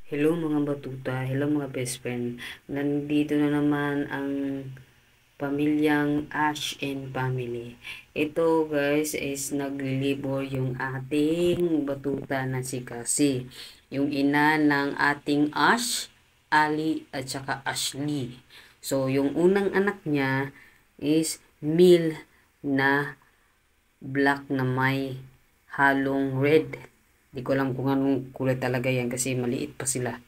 Hello mga batuta, hello mga best friend. Nandito na naman ang pamilyang Ash and Family. Ito guys is naglilibor yung ating batuta na si Cassie. Yung ina ng ating Ash, Ali at saka Ashley. So yung unang anak niya is Mil na black na may halong red. Di ko alam kung anong kulay talaga yan kasi maliit pa sila.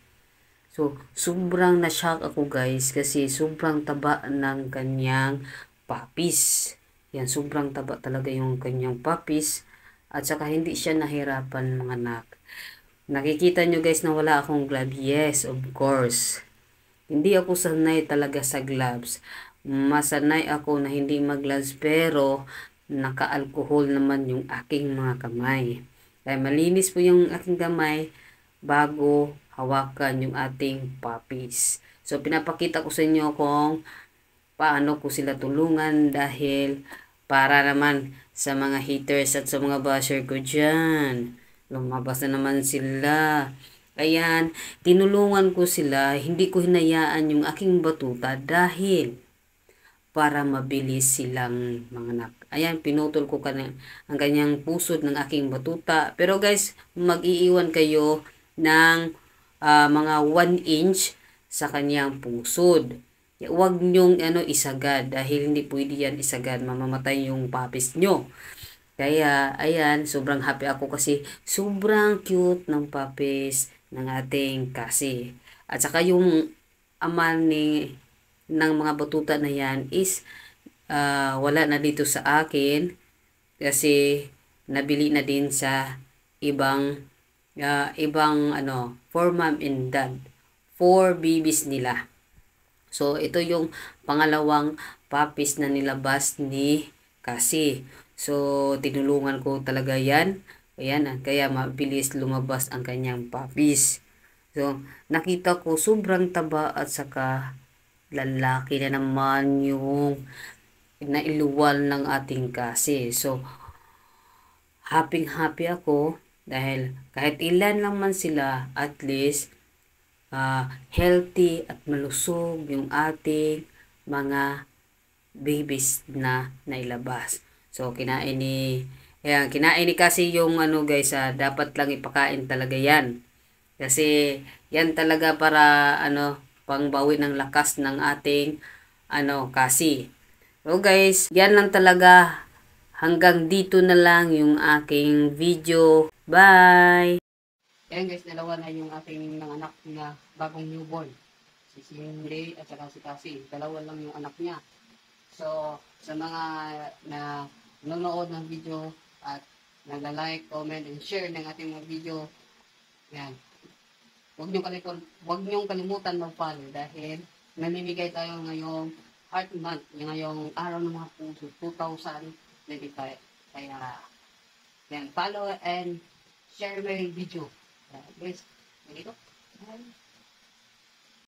So, sobrang na-shock ako guys kasi sobrang taba ng kanyang papis. Yan, sobrang taba talaga yung kanyang papis. At saka hindi siya nahirapan mga anak. Nakikita nyo guys na wala akong glove. Yes, of course. Hindi ako sanay talaga sa gloves. Masanay ako na hindi mag-gloves pero naka-alcohol naman yung aking mga kamay. Kaya malinis po yung aking kamay bago hawakan yung ating puppies. So pinapakita ko sa inyo kung paano ko sila tulungan dahil para naman sa mga haters at sa mga basher ko dyan. Lumabas na naman sila. Ayan, tinulungan ko sila, hindi ko hinayaan yung aking batuta dahil para mabilis silang manganak. Ayan, pinutol ko ang kanyang pusod ng aking batuta. Pero guys, mag-iiwan kayo ng mga 1 inch sa kanyang pusod. Huwag nyong isagad dahil hindi pwede yan isagad. Mamamatay yung papis nyo. Kaya, ayan, sobrang happy ako kasi sobrang cute ng papis ng ating Cassie. At saka yung ama ng mga batuta na yan is wala na dito sa akin kasi nabili na din sa ibang for mom and dad, for babies nila. So ito yung pangalawang puppies na nilabas ni Cassie. So tinulungan ko talaga yan. Ayan, kaya mabilis lumabas ang kanyang puppies. So nakita ko sobrang taba at saka lalaki na naman yung nailuwal ng ating Cassie. So happy ako dahil kahit ilan lang man sila, at least healthy at malusog yung ating mga babies na nailabas. So kinain ni kasi yung guys, dapat lang ipakain talaga yan. Kasi yan talaga para pangbawi ng lakas ng ating kasi. So guys, yan lang talaga. Hanggang dito na lang yung aking video. Bye! Ayan guys, dalawa na yung ating anak na bagong newborn. Si Cindy at saka si Cassie. Dalawa lang yung anak niya. So, sa mga na nanonood ng video at nag-like, comment, and share ng ating mga video, yan. Huwag niyong kalimutan mag-follow dahil namimigay tayo ngayong Heart Month, ngayong araw ng mga puso, 2025. Kaya, yan, follow and share my video. Guys, ganito. Bye.